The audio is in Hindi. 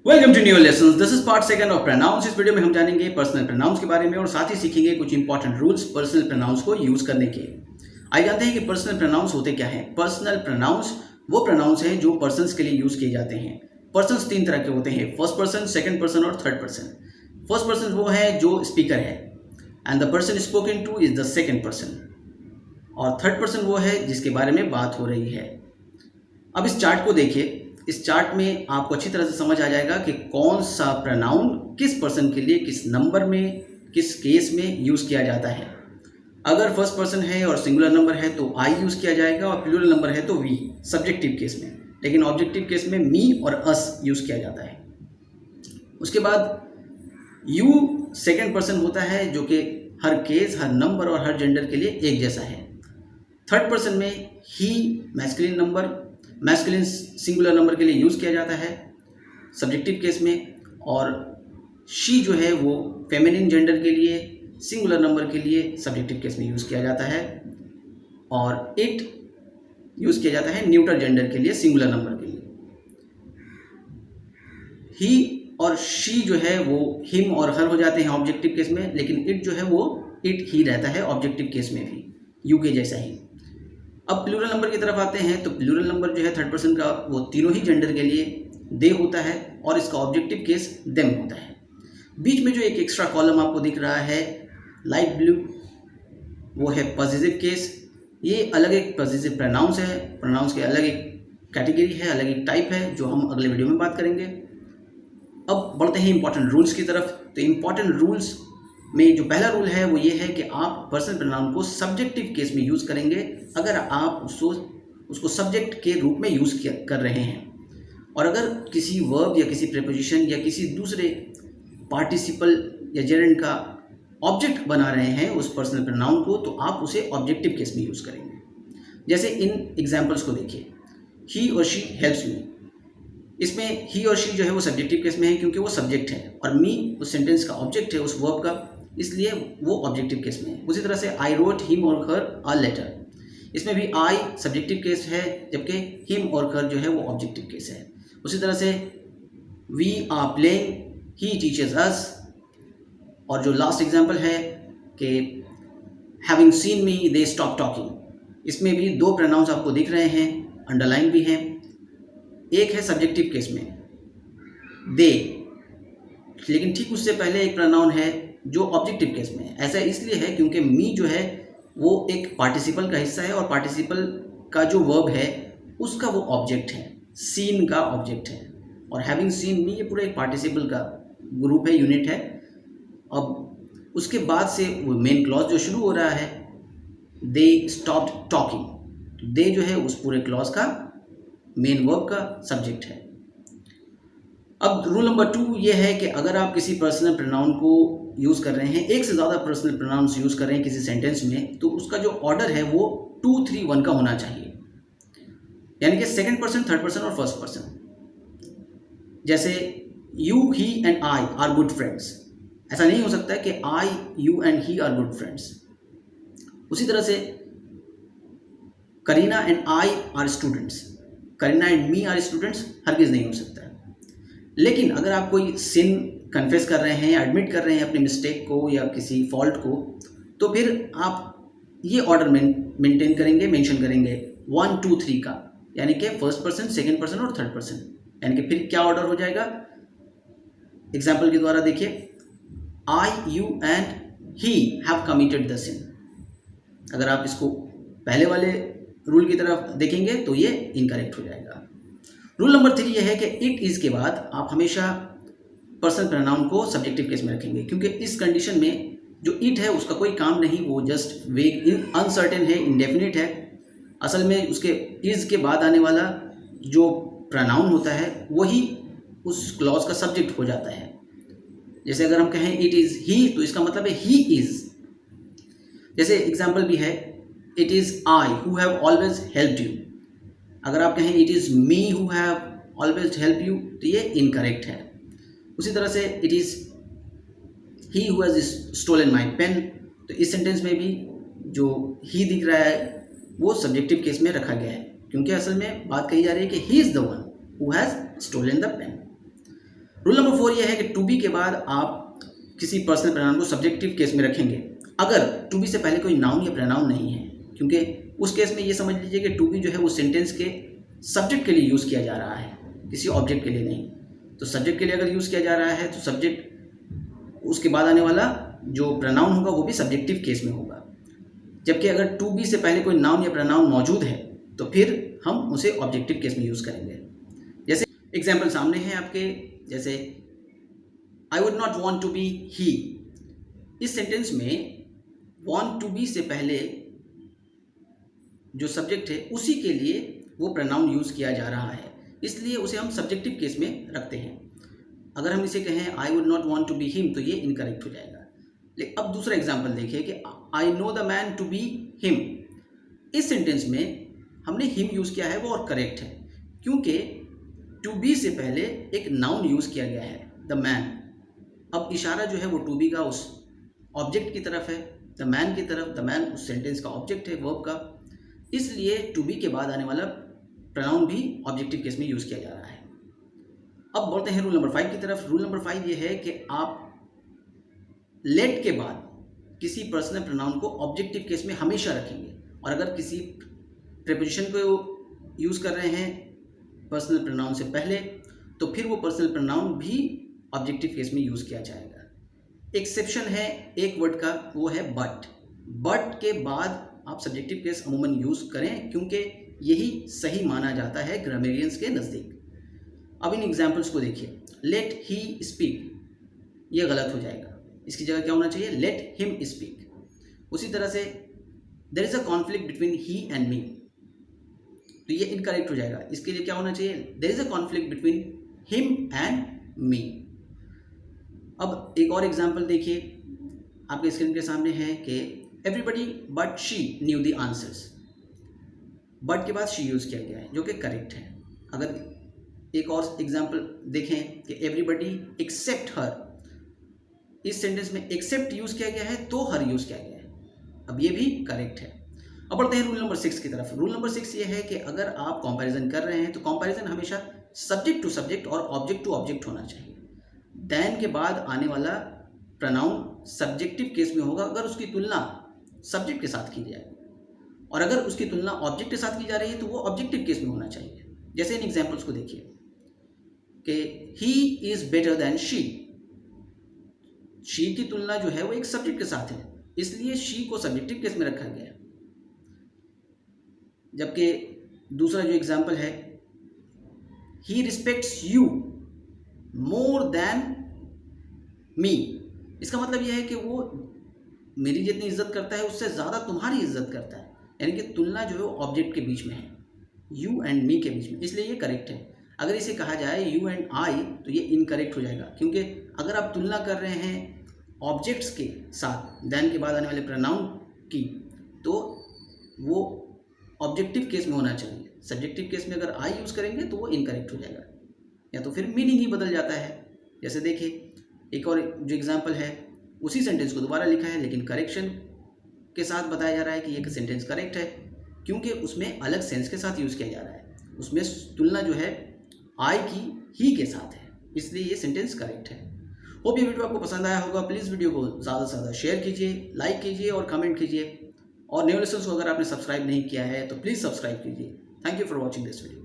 Welcome to new lessons. This is part second of pronouns. इस वीडियो में हम जानेंगे पर्सनल प्रोनाउंस के बारे में और साथ ही सीखेंगे कुछ इंपॉर्टेंट रूल्स पर्सनल प्रोनाउंस को यूज करने के। आइए जानते हैं कि पर्सनल प्रोनाउंस होते क्या हैं। पर्सनल प्रोनाउंस वो प्रोनाउंस हैं जो पर्सन्स के लिए यूज किए जाते हैं। पर्सन्स तीन तरह के होते हैं, फर्स्ट पर्सन, सेकंड पर्सन और थर्ड पर्सन। फर्स्ट पर्सन वो है जो स्पीकर है and the person spoken two is the second person, और थर्ड पर्सन वो है जिसके बारे में बात हो रही है। अब इस चार्ट को देखिए। इस चार्ट में आपको अच्छी तरह से समझ आ जाएगा कि कौन सा प्रोनाउन किस पर्सन के लिए, किस नंबर में, किस केस में यूज़ किया जाता है। अगर फर्स्ट पर्सन है और सिंगुलर नंबर है तो आई यूज़ किया जाएगा, और प्लूरल नंबर है तो वी सब्जेक्टिव केस में। लेकिन ऑब्जेक्टिव केस में मी और अस यूज़ किया जाता है। उसके बाद यू सेकेंड पर्सन होता है जो कि हर केस, हर नंबर और हर जेंडर के लिए एक जैसा है। थर्ड पर्सन में ही masculine number, masculine singular number के लिए यूज़ किया जाता है सब्जेक्टिव केस में, और शी जो है वो फेमिनिन जेंडर के लिए सिंगुलर नंबर के लिए सब्जेक्टिव केस में यूज़ किया जाता है, और इट यूज़ किया जाता है न्यूट्रल जेंडर के लिए सिंगुलर नंबर के लिए। ही और शी जो है वो हिम और हर हो जाते हैं ऑब्जेक्टिव केस में, लेकिन इट जो है वो इट ही रहता है ऑब्जेक्टिव केस में भी, यू के जैसा ही। अब प्लूरल नंबर की तरफ आते हैं तो प्लूरल नंबर जो है थर्ड पर्सन का वो तीनों ही जेंडर के लिए दे होता है, और इसका ऑब्जेक्टिव केस देम होता है। बीच में जो एक एक्स्ट्रा कॉलम आपको दिख रहा है लाइट ब्लू, वो है पॉजिटिव केस। ये अलग एक पॉजिटिव प्रोनाउंस है, प्रोनाउंस के अलग एक कैटेगरी है, अलग एक टाइप है जो हम अगले वीडियो में बात करेंगे। अब बढ़ते हैं इंपॉर्टेंट रूल्स की तरफ। तो इंपॉर्टेंट रूल्स में जो पहला रूल है वो ये है कि आप पर्सनल प्रोनाउन को सब्जेक्टिव केस में यूज़ करेंगे अगर आप उसको सब्जेक्ट के रूप में यूज़ कर रहे हैं। और अगर किसी वर्ब या किसी प्रीपोजिशन या किसी दूसरे पार्टिसिपल या जेरेंड का ऑब्जेक्ट बना रहे हैं उस पर्सनल प्रोनाउन को, तो आप उसे ऑब्जेक्टिव केस में यूज़ करेंगे। जैसे इन एग्जाम्पल्स को देखिए, ही और शी हेल्प्स मी। इसमें ही और शी जो है वो सब्जेक्टिव केस में है क्योंकि वो सब्जेक्ट है, और मी उस सेंटेंस का ऑब्जेक्ट है, उस वर्ब का, इसलिए वो ऑब्जेक्टिव केस में है। उसी तरह से आई रोट हिम और हर अ लेटर, इसमें भी आई सब्जेक्टिव केस है जबकि हिम और हर जो है वो ऑब्जेक्टिव केस है। उसी तरह से we are playing, he teachers us, और जो लास्ट एग्जांपल है कि having seen me they stop talking, इसमें भी दो प्रोनाउंस आपको दिख रहे हैं, अंडरलाइन भी हैं। एक है सब्जेक्टिव केस में दे, लेकिन ठीक उससे पहले एक प्रोनाउन है जो ऑब्जेक्टिव केस में है। ऐसा इसलिए है क्योंकि मी जो है वो एक पार्टिसिपल का हिस्सा है, और पार्टिसिपल का जो वर्ब है उसका वो ऑब्जेक्ट है, सीन का ऑब्जेक्ट है। और हैविंग सीन मी ये पूरा एक पार्टिसिपल का ग्रुप है, यूनिट है। अब उसके बाद से वो मेन क्लॉज जो शुरू हो रहा है, दे स्टॉप्ड टॉकिंग, दे जो है उस पूरे क्लॉज का मेन वर्ब का सब्जेक्ट है। अब रूल नंबर 2 ये है कि अगर आप किसी पर्सनल प्रोनाउन को यूज़ कर रहे हैं, एक से ज़्यादा पर्सनल प्रोनाउंस यूज़ कर रहे हैं किसी सेंटेंस में, तो उसका जो ऑर्डर है वो 2, 3, 1 का होना चाहिए, यानी कि सेकंड पर्सन, थर्ड पर्सन और फर्स्ट पर्सन। जैसे you, he and I are good friends, ऐसा नहीं हो सकता है कि I, you and he are good friends. उसी तरह से Kareena and I are students, Kareena and me are students हरगिज़ नहीं हो सकता है। लेकिन अगर आप कोई सिन कन्फेस कर रहे हैं, एडमिट कर रहे हैं अपनी मिस्टेक को या किसी फॉल्ट को, तो फिर आप ये ऑर्डर मेंटेन करेंगे, मेंशन करेंगे 1, 2, 3 का, यानी कि फर्स्ट पर्सन, सेकंड पर्सन और थर्ड पर्सन। यानी कि फिर क्या ऑर्डर हो जाएगा, एग्जाम्पल के द्वारा देखिए, I, you and he have committed the sin. अगर आप इसको पहले वाले रूल की तरफ देखेंगे तो ये इनकरेक्ट हो जाएगा। रूल नंबर 3 ये है कि इट इज़ के बाद आप हमेशा पर्सनल प्रोनाउन को सब्जेक्टिव केस में रखेंगे, क्योंकि इस कंडीशन में जो इट है उसका कोई काम नहीं, वो जस्ट वेग, अनसर्टेन है, इंडेफिनिट है। असल में उसके इज़ के बाद आने वाला जो प्रोनाउन होता है वही उस क्लॉज का सब्जेक्ट हो जाता है। जैसे अगर हम कहें इट इज़ ही, तो इसका मतलब है ही इज़। जैसे एग्जाम्पल भी है, it is I who have always helped you. अगर आप कहें it is me who have always help you, तो ये इनकरेक्ट है। उसी तरह से it is he who has stolen my pen, तो इस सेंटेंस में भी जो ही दिख रहा है वो सब्जेक्टिव केस में रखा गया है, क्योंकि असल में बात कही जा रही है कि he is the one who has stolen the pen. Rule number 4 ये है कि टू बी के बाद आप किसी पर्सनल प्रोनाउन को सब्जेक्टिव केस में रखेंगे अगर टू बी से पहले कोई नाउन या प्रोनाउन नहीं है, क्योंकि उस केस में ये समझ लीजिए कि टू बी जो है वो सेंटेंस के सब्जेक्ट के लिए यूज़ किया जा रहा है, किसी ऑब्जेक्ट के लिए नहीं। तो सब्जेक्ट के लिए अगर यूज़ किया जा रहा है तो सब्जेक्ट उसके बाद आने वाला जो प्रोनाउन होगा वो भी सब्जेक्टिव केस में होगा। जबकि अगर टू बी से पहले कोई नाउन या प्रोनाउन मौजूद है तो फिर हम उसे ऑब्जेक्टिव केस में यूज़ करेंगे। जैसे एग्जाम्पल सामने है आपके, जैसे I would not want to be he. इस सेंटेंस में वॉन्ट टू बी से पहले जो सब्जेक्ट है उसी के लिए वो प्रोनाउन यूज़ किया जा रहा है, इसलिए उसे हम सब्जेक्टिव केस में रखते हैं। अगर हम इसे कहें I would not want to be him तो ये इनकरेक्ट हो जाएगा। लेकिन अब दूसरा एग्जाम्पल देखिए कि I know the man to be him. इस सेंटेंस में हमने हिम यूज़ किया है वो और करेक्ट है, क्योंकि टू बी से पहले एक नाउन यूज़ किया गया है द मैन। अब इशारा जो है वो टू बी का उस ऑब्जेक्ट की तरफ है, द मैन की तरफ। द मैन उस सेंटेंस का ऑब्जेक्ट है, वर्ब का, इसलिए टू बी के बाद आने वाला प्रोनाउन भी ऑब्जेक्टिव केस में यूज़ किया जा रहा है। अब बढ़ते हैं रूल नंबर 5 की तरफ। रूल नंबर 5 ये है कि आप लेट के बाद किसी पर्सनल प्रोनाउन को ऑब्जेक्टिव केस में हमेशा रखेंगे, और अगर किसी प्रीपोजिशन को यूज़ कर रहे हैं पर्सनल प्रोनाउन से पहले तो फिर वो पर्सनल प्रोनाउन भी ऑब्जेक्टिव केस में यूज़ किया जाएगा। एक्सेप्शन है एक वर्ड का, वो है बट। बट के बाद आप सब्जेक्टिव केस अमूमन यूज़ करें, क्योंकि यही सही माना जाता है ग्रामेरियंस के नज़दीक। अब इन एग्जाम्पल्स को देखिए। लेट ही स्पीक, ये गलत हो जाएगा, इसकी जगह क्या होना चाहिए, लेट हिम स्पीक। उसी तरह से there is a conflict between he and me, तो ये इनकरेक्ट हो जाएगा। इसके लिए क्या होना चाहिए, there is a conflict between him and me. अब एक और एग्जाम्पल देखिए, आपके स्क्रीन के सामने है कि everybody but she knew the answers. But के बाद शी यूज़ किया गया है, जो कि करेक्ट है। अगर एक और एग्जाम्पल देखें कि एवरीबडी एक्सेप्ट हर, इस सेंटेंस में एक्सेप्ट यूज़ किया गया है तो हर यूज़ किया गया है, अब ये भी करेक्ट है। अब बढ़ते हैं रूल नंबर 6 की तरफ। रूल नंबर 6 ये है कि अगर आप कंपैरिजन कर रहे हैं तो कंपैरिजन हमेशा सब्जेक्ट टू सब्जेक्ट और ऑब्जेक्ट टू ऑब्जेक्ट होना चाहिए। देन के बाद आने वाला प्रोनाउन सब्जेक्टिव केस में होगा अगर उसकी तुलना सब्जेक्ट के साथ की जाए, और अगर उसकी तुलना ऑब्जेक्ट के साथ की जा रही है तो वो ऑब्जेक्टिव केस में होना चाहिए। जैसे इन एग्जाम्पल्स को देखिए कि he is better than she. She की तुलना जो है वो एक सब्जेक्ट के साथ है, इसलिए शी को सब्जेक्टिव केस में रखा गया। जबकि दूसरा जो एग्जाम्पल है, he respects you more than me, इसका मतलब यह है कि वो मेरी जितनी इज्जत करता है उससे ज़्यादा तुम्हारी इज्जत करता है, यानी कि तुलना जो है वो ऑब्जेक्ट के बीच में है, यू एंड मी के बीच में, इसलिए ये करेक्ट है। अगर इसे कहा जाए यू एंड आई तो ये इनकरेक्ट हो जाएगा, क्योंकि अगर आप तुलना कर रहे हैं ऑब्जेक्ट्स के साथ देन के बाद आने वाले प्रोनाउन की, तो वो ऑब्जेक्टिव केस में होना चाहिए। सब्जेक्टिव केस में अगर आई यूज़ करेंगे तो वो इनकरेक्ट हो जाएगा, या तो फिर मीनिंग ही बदल जाता है। जैसे देखिए एक और जो एग्जांपल है, उसी सेंटेंस को दोबारा लिखा है लेकिन करेक्शन के साथ बताया जा रहा है कि ये सेंटेंस करेक्ट है, क्योंकि उसमें अलग सेंस के साथ यूज़ किया जा रहा है। उसमें तुलना जो है आई की ही के साथ है, इसलिए ये सेंटेंस करेक्ट है। होप ये वीडियो आपको पसंद आया होगा। प्लीज़ वीडियो को ज़्यादा से ज़्यादा शेयर कीजिए, लाइक कीजिए और कमेंट कीजिए। और न्यू लेसन्स को अगर आपने सब्सक्राइब नहीं किया है तो प्लीज़ सब्सक्राइब कीजिए। Thank you for watching this video.